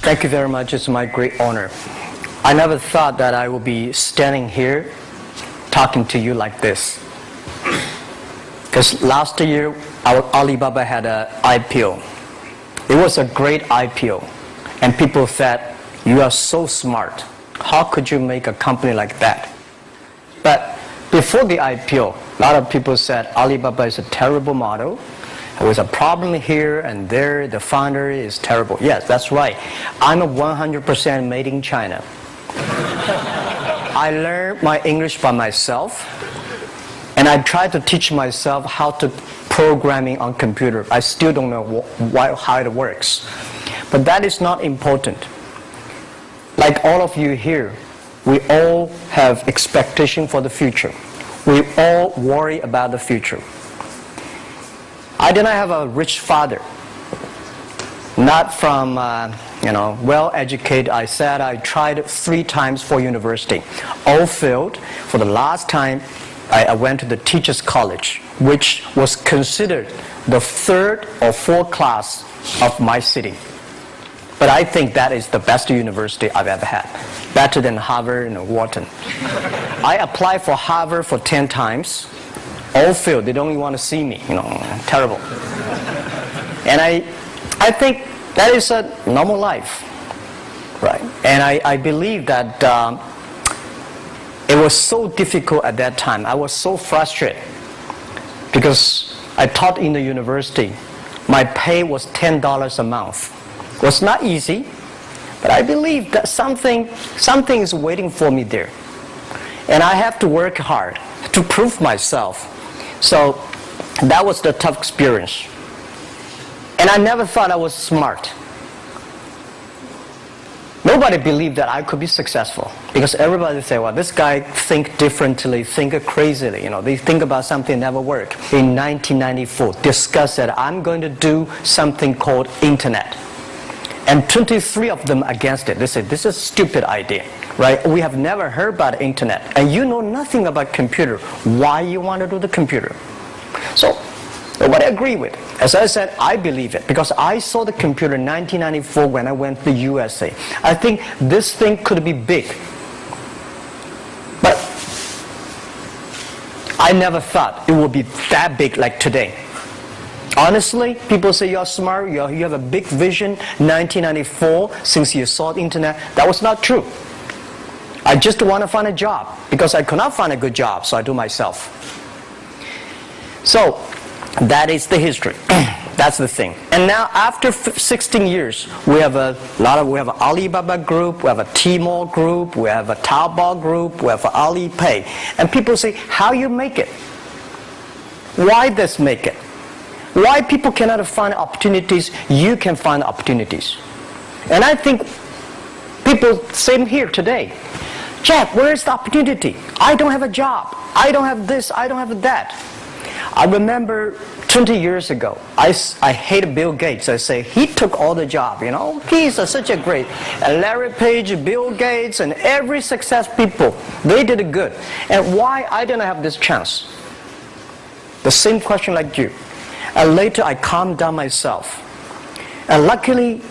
Thank you very much. It's my great honor. I never thought that I would be standing here talking to you like this. Because last year, Alibaba had an IPO. It was a great IPO. And people said, you are so smart. How could you make a company like that? But before the IPO, a lot of people said Alibaba is a terrible model. There was a problem here and there. The founder is terrible. Yes, that's right. I'm a 100% made in China. I learned my English by myself, and I tried to teach myself how to programming on computer. I still don't know how it works. But that is not important. Like all of you here, we all have expectation for the future. We all worry about the future. I did not have a rich father. Not from, well-educated. I said I tried 3 times for university. All failed. For the last time, I went to the teacher's college, which was considered the 3rd or 4th class of my city. But I think that is the best university I've ever had. Better than Harvard and Wharton. I applied for Harvard for 10 times. All failed. They don't even want to see me. Terrible. And I think that is a normal life, right? And I believe that it was so difficult at that time. I was so frustrated because I taught in the university. My pay was $10 a month. It was not easy, but I believe that something is waiting for me there. And I have to work hard to prove myself. So that was the tough experience. And I never thought I was smart. Nobody believed that I could be successful because everybody say, well, this guy think differently, think crazily. They think about something never work. In 1994, discussed that I'm going to do something called internet. And 23 of them against it. They said, this is a stupid idea, right? We have never heard about internet. And you know nothing about computer. Why you want to do the computer? So nobody agreed with it. As I said, I believe it because I saw the computer in 1994 when I went to the USA. I think this thing could be big. But I never thought it would be that big like today. Honestly, people say you're smart, you have a big vision. 1994, since you saw the internet, that was not true. I just want to find a job because I could not find a good job, so I do myself. So that is the history. That's the thing. And now after 16 years, we have an Alibaba group, we have a Tmall group, we have a Taobao group, we have an Alipay. And people say, how you make it? Why this make it? Why people cannot find opportunities, you can find opportunities. And I think people, same here today. Jack, where is the opportunity? I don't have a job. I don't have this, I don't have that. I remember 20 years ago, I hated Bill Gates. I say, he took all the job, He's such a great. And Larry Page, Bill Gates, and every success people, they did it good. And why I didn't have this chance? The same question like you. And later I calmed down myself. And luckily,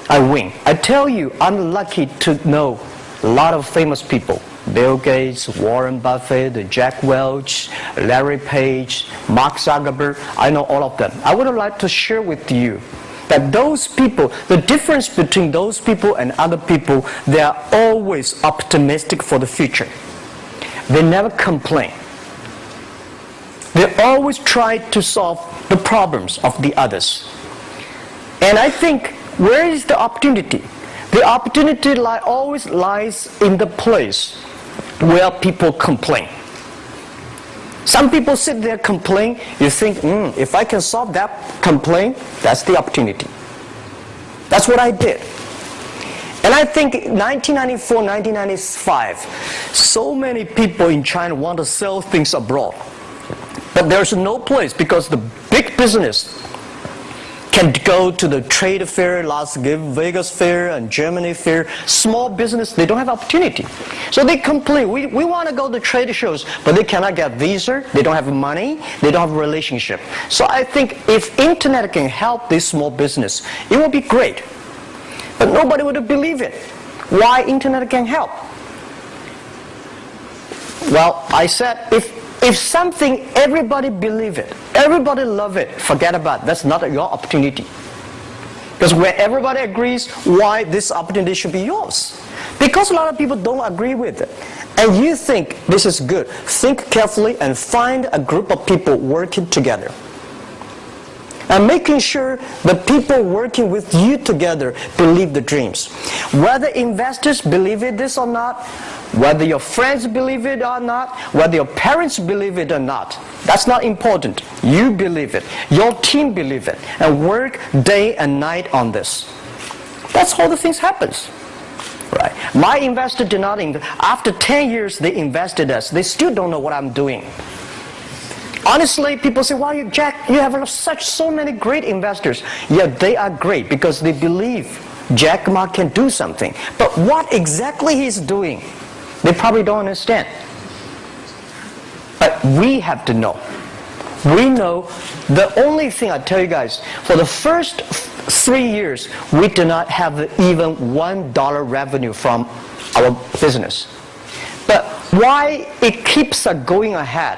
I win. I tell you, I'm lucky to know a lot of famous people. Bill Gates, Warren Buffett, Jack Welch, Larry Page, Mark Zuckerberg. I know all of them. I would like to share with you that those people, the difference between those people and other people, they are always optimistic for the future. They never complain. They always try to solve the problems of the others. And I think, where is the opportunity? The opportunity always lies in the place where people complain. Some people sit there complain. You think, if I can solve that complaint, that's the opportunity. That's what I did. And I think 1994, 1995, so many people in China want to sell things abroad. But there's no place because the big business can go to the trade fair, Las Vegas fair, and Germany fair. Small business, they don't have opportunity. So they complain, we want to go to trade shows, but they cannot get visa, they don't have money, they don't have a relationship. So I think if internet can help this small business, it will be great. But nobody would believe it. Why internet can help? Well, I said, if something, everybody believe it, everybody love it, forget about it. That's not your opportunity. Because when everybody agrees, why this opportunity should be yours? Because a lot of people don't agree with it. And you think this is good. Think carefully and find a group of people working together. And making sure the people working with you together believe the dreams. Whether investors believe it this or not, whether your friends believe it or not, whether your parents believe it or not, that's not important. You believe it. Your team believe it. And work day and night on this. That's how the things happens. Right. My investor did not invest. After 10 years, they invested us. They still don't know what I'm doing. Honestly, people say, "Wow, Jack, you have so many great investors." Yeah, they are great because they believe Jack Ma can do something. But what exactly he's doing, they probably don't understand. But we have to know. We know the only thing I tell you guys, for the first 3 years, we do not have even $1 revenue from our business. But why it keeps us going ahead,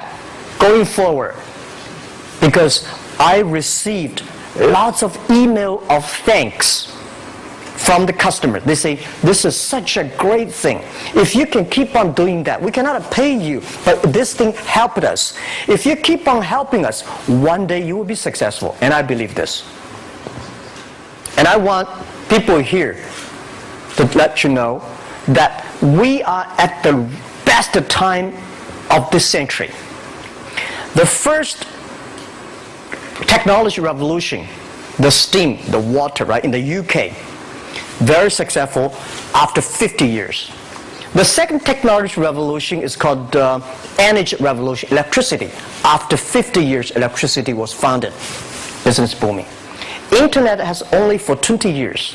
going forward? Because I received lots of email of thanks from the customer. They say, "This is such a great thing. If you can keep on doing that, we cannot pay you, but this thing helped us. If you keep on helping us, one day you will be successful." And I believe this. And I want people here to let you know that we are at the best time of this century. The first technology revolution, the steam, the water, right, in the UK, very successful after 50 years. The second technology revolution is called energy revolution, electricity. After 50 years, electricity was founded, business booming. Internet has only for 20 years.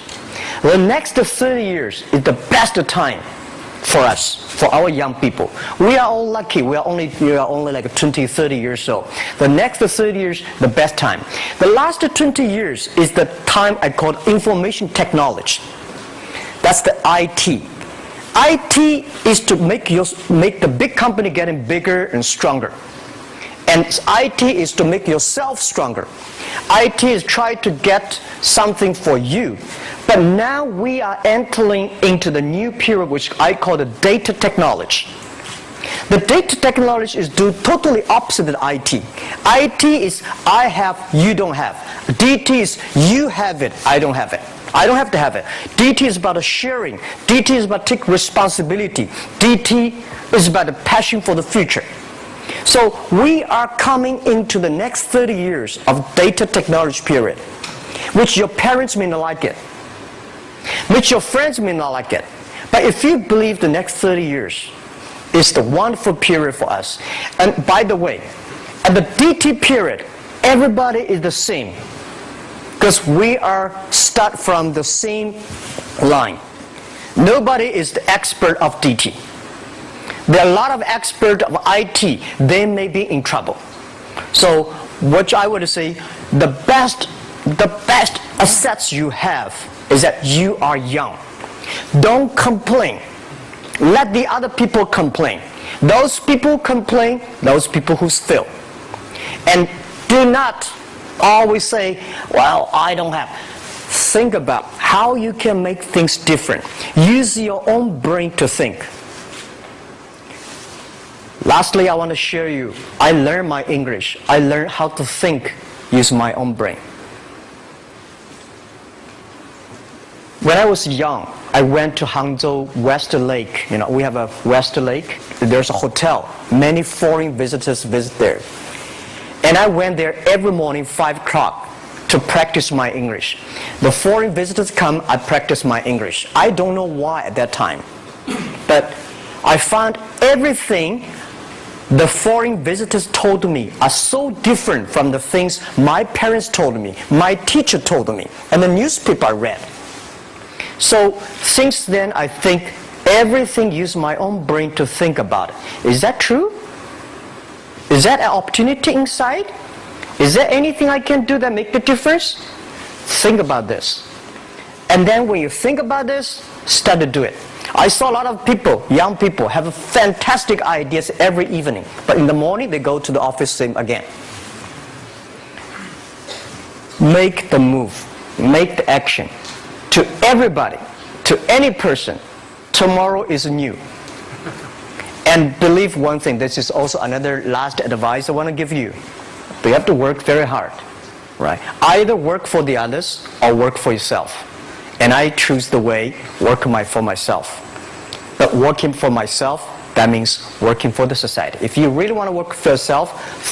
The next 30 years is the best time for us, for our young people. We are all lucky. We are only like 20, 30 years old. The next 30 years, the best time. The last 20 years is the time I call information technology. That's the IT. IT is to make the big company getting bigger and stronger. And IT is to make yourself stronger. IT is trying to get something for you. But now we are entering into the new period which I call the data technology. The data technology is totally opposite of IT. IT is I have, you don't have. DT is you have it, I don't have it. I don't have to have it. DT is about sharing. DT is about taking responsibility. DT is about the passion for the future. So we are coming into the next 30 years of data technology period, which your parents may not like it, which your friends may not like it. But if you believe the next 30 years is the wonderful period for us. And by the way, at the DT period, everybody is the same. Because we are start from the same line. Nobody is the expert of DT. There are a lot of experts of IT. They may be in trouble. So what I would say, the best assets you have is that you are young. Don't complain. Let the other people complain. Those people complain, those people who fail. And do not always say, "Well, I don't have." Think about how you can make things different. Use your own brain to think. Lastly, I want to share you, I learned my English. I learned how to think, use my own brain. When I was young, I went to Hangzhou West Lake. You know, we have a West Lake. There's a hotel. Many foreign visitors visit there. And I went there every morning, 5 o'clock, to practice my English. The foreign visitors come, I practice my English. I don't know why at that time. But I found everything the foreign visitors told me are so different from the things my parents told me, my teacher told me, and the newspaper I read. So since then, I think everything use my own brain to think about it. Is that true? Is that an opportunity inside? Is there anything I can do that make the difference? Think about this. And then when you think about this, start to do it. I saw a lot of people, young people, have fantastic ideas every evening. But in the morning, they go to the office same again. Make the move. Make the action. To everybody, to any person, tomorrow is new. And believe one thing, this is also another last advice I want to give you. But you have to work very hard. Right? Either work for the others or work for yourself. And I choose the way, work for myself. But working for myself, that means working for the society. If you really want to work for yourself,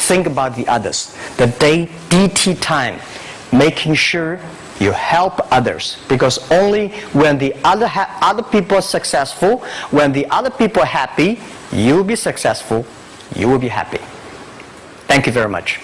think about the others. The DT time, making sure you help others. Because only when the other people are successful, when the other people are happy, you will be successful, you will be happy. Thank you very much.